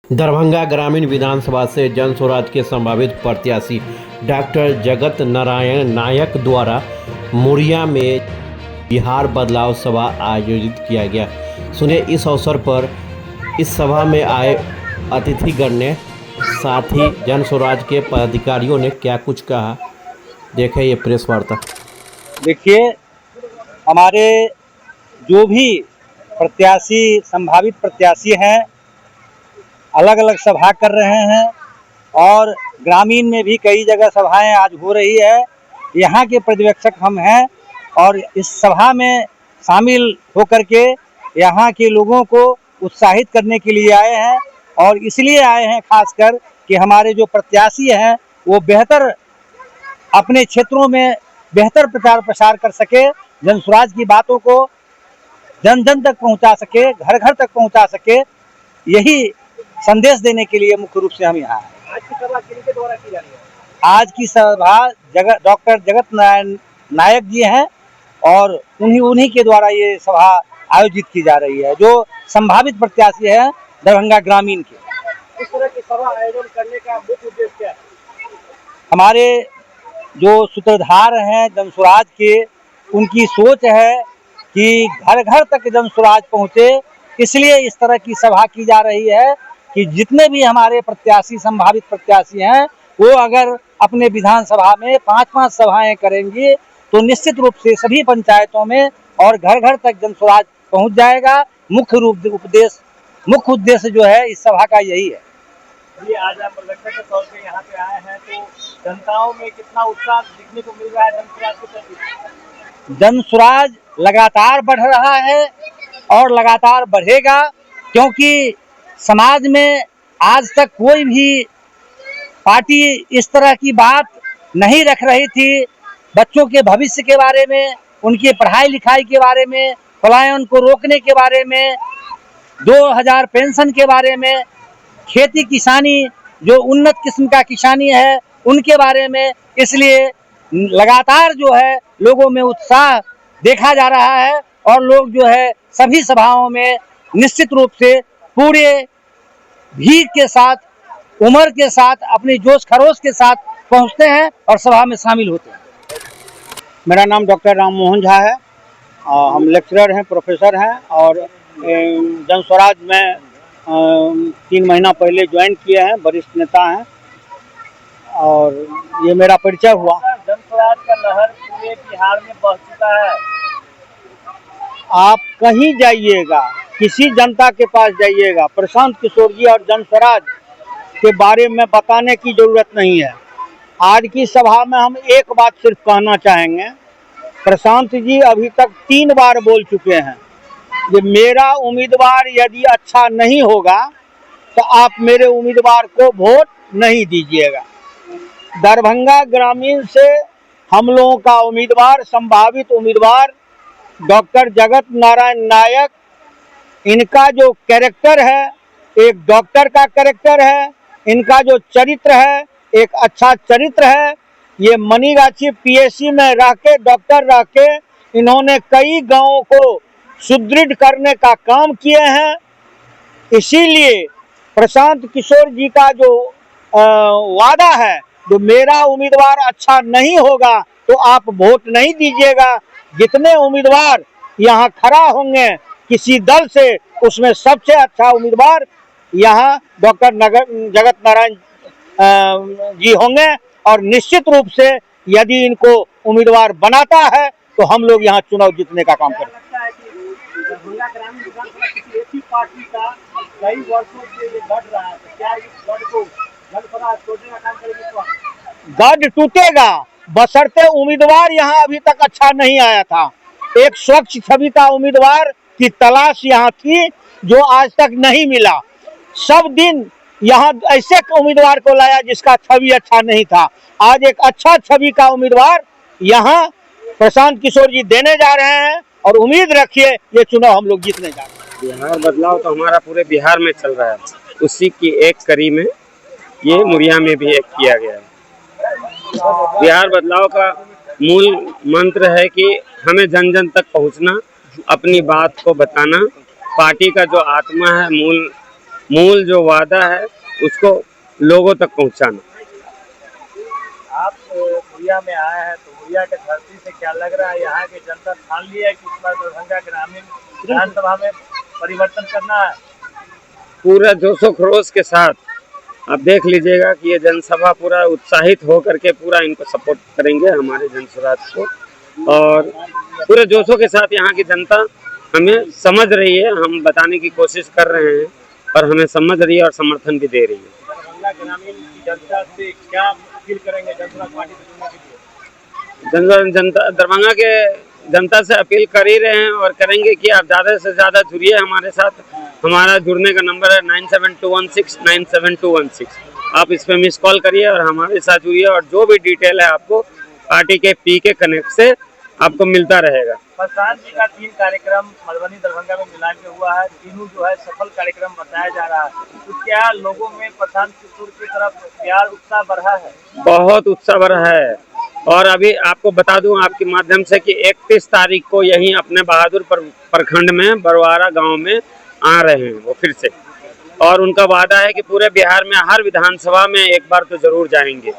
दरभंगा ग्रामीण विधानसभा से जन स्वराज के संभावित प्रत्याशी डॉक्टर जगत नारायण नायक द्वारा मुरिया में बिहार बदलाव सभा आयोजित किया गया। सुनिए इस अवसर पर इस सभा में आए अतिथिगण ने साथ ही जन स्वराज के पदाधिकारियों ने क्या कुछ कहा, देखें ये प्रेस वार्ता। देखिए, हमारे जो भी प्रत्याशी संभावित प्रत्याशी हैं अलग अलग सभा कर रहे हैं और ग्रामीण में भी कई जगह सभाएं आज हो रही है। यहाँ के पर्यवेक्षक हम हैं और इस सभा में शामिल होकर के यहाँ के लोगों को उत्साहित करने के लिए आए हैं और इसलिए आए हैं खासकर कि हमारे जो प्रत्याशी हैं वो बेहतर अपने क्षेत्रों में बेहतर प्रचार प्रसार कर सके, जन स्वराज की बातों को जन जन तक पहुंचा सके, घर घर तक पहुंचा सके, यही संदेश देने के लिए मुख्य रूप से हम यहाँ हैं। आज की सभा किनके द्वारा की जा रही है? आज की सभा डॉक्टर जगत नारायण नायक जी हैं और उन्हीं के द्वारा ये सभा आयोजित की जा रही है, जो संभावित प्रत्याशी है दरभंगा ग्रामीण के। इस तरह की सभा आयोजन करने का मुख्य उद्देश्य क्या है? हमारे जो सूत्रधार हैं जन स्वराज के, उनकी सोच है कि घर घर तक जन स्वराज पहुँचे, इसलिए इस तरह की सभा की जा रही है कि जितने भी हमारे प्रत्याशी संभावित प्रत्याशी हैं वो अगर अपने विधानसभा में 5-5 सभाएं करेंगे तो निश्चित रूप से सभी पंचायतों में और घर घर तक जन स्वराज पहुंच जाएगा। मुख्य उद्देश्य जो है इस सभा का यही है। ये आज आप प्रवक्ता के तौर पे यहाँ पे आए हैं, तो जनताओं में कितना उत्साह दिखने को मिल रहा है जन स्वराज के प्रति? जन स्वराज लगातार बढ़ रहा है और लगातार बढ़ेगा, क्योंकि समाज में आज तक कोई भी पार्टी इस तरह की बात नहीं रख रही थी। बच्चों के भविष्य के बारे में, उनकी पढ़ाई लिखाई के बारे में, पलायन को रोकने के बारे में, 2000 पेंशन के बारे में, खेती किसानी जो उन्नत किस्म का किसानी है उनके बारे में। इसलिए लगातार जो है लोगों में उत्साह देखा जा रहा है और लोग जो है सभी सभाओं में निश्चित रूप से पूरे भीड़ के साथ, उम्र के साथ, अपनी जोश खरोश के साथ पहुंचते हैं और सभा में शामिल होते हैं। मेरा नाम डॉक्टर राम मोहन झा है, हम लेक्चरर हैं, प्रोफेसर हैं और जन स्वराज में 3 महीना पहले ज्वाइन किए हैं, वरिष्ठ नेता हैं और ये मेरा परिचय हुआ। जन स्वराज का लहर पूरे बिहार में बह चुका है। आप कहीं जाइएगा, किसी जनता के पास जाइएगा, प्रशांत किशोर जी और जन स्वराज के बारे में बताने की जरूरत नहीं है। आज की सभा में हम एक बात सिर्फ कहना चाहेंगे, प्रशांत जी अभी तक 3 बार बोल चुके हैं कि मेरा उम्मीदवार यदि अच्छा नहीं होगा तो आप मेरे उम्मीदवार को वोट नहीं दीजिएगा। दरभंगा ग्रामीण से हम लोगों का उम्मीदवार, संभावित उम्मीदवार डॉक्टर जगत नारायण नायक, इनका जो कैरेक्टर है एक डॉक्टर का कैरेक्टर है, इनका जो चरित्र है एक अच्छा चरित्र है। ये मनीगाछी पीएससी में रह के, डॉक्टर रह के, इन्होंने कई गांवों को सुदृढ़ करने का काम किए हैं। इसीलिए प्रशांत किशोर जी का जो वादा है, जो मेरा उम्मीदवार अच्छा नहीं होगा तो आप वोट नहीं दीजिएगा। जितने उम्मीदवार यहाँ खड़ा होंगे किसी दल से, उसमें सबसे अच्छा उम्मीदवार यहाँ डॉक्टर जगत नारायण जी होंगे और निश्चित रूप से यदि इनको उम्मीदवार बनाता है तो हम लोग यहाँ चुनाव जीतने का काम करेंगे। लगता है कि दरभंगा ग्रामीण विधानसभा किसी ऐसी पार्टी का कई वर्षों से ये लड़ रहा है, तो क्या इस गढ़ को जन स्वराज तोड़ने का काम करेंगे? गढ़ टूटेगा बशर्ते उम्मीदवार यहाँ अभी तक अच्छा नहीं आया था। एक स्वच्छ छवि का उम्मीदवार की तलाश यहाँ थी जो आज तक नहीं मिला। सब दिन यहाँ ऐसे उम्मीदवार को लाया जिसका छवि अच्छा नहीं था। आज एक अच्छा छवि का उम्मीदवार यहाँ प्रशांत किशोर जी देने जा रहे हैं और उम्मीद रखिए ये चुनाव हम लोग जीतने जा रहे हैं। बिहार बदलाव तो हमारा पूरे बिहार में चल रहा है, उसी की एक कड़ी में ये मुरिया में भी एक किया गया है। बिहार बदलाव का मूल मंत्र है कि हमें जन जन तक पहुंचना, अपनी बात को बताना, पार्टी का जो आत्मा है, मूल मूल जो वादा है उसको लोगों तक पहुंचाना। आप मुहैया में आए हैं तो मुहैया के धरती से क्या लग रहा है, यहाँ की जनता ठान ली है कि इस बार दरभंगा ग्रामीण विधानसभा में परिवर्तन करना है? पूरा जोशो खरोश के साथ आप देख लीजिएगा कि ये जनसभा पूरा उत्साहित होकर के पूरा इनको सपोर्ट करेंगे हमारे जन स्वराज को, और पूरे जोशों के साथ यहाँ की जनता हमें समझ रही है, हम बताने की कोशिश कर रहे हैं और हमें समझ रही है और समर्थन भी दे रही है। दरभंगा ग्रामीण की जनता से क्या अपील करेंगे जनता पार्टी से जुड़ने के लिए? जनता दरभंगा के जनता से अपील कर ही रहे हैं और करेंगे कि आप ज़्यादा से ज़्यादा जुड़िए हमारे साथ। हमारा जुड़ने का नंबर है 9721697216। आप इस पर मिस कॉल करिए और हमारे साथ जुड़िए, और जो भी डिटेल है आपको पार्टी के PK कनेक्ट से आपको मिलता रहेगा। प्रशांत जी का 3 कार्यक्रम मधुबनी दरभंगा में मिला के हुआ है, तीनों जो है सफल कार्यक्रम बताया जा रहा है, तो क्या लोगों में प्रशांत किशोर की तरफ प्यार उत्साह बढ़ा है? बहुत उत्साह बढ़ा है, और अभी आपको बता दूं आपके माध्यम से कि 31 तारीख को यहीं अपने बहादुरपुर प्रखंड में बरवारा गांव में आ रहे हैं वो फिर से, और उनका वादा है कि पूरे बिहार में हर विधानसभा में एक बार तो जरूर जाएंगे।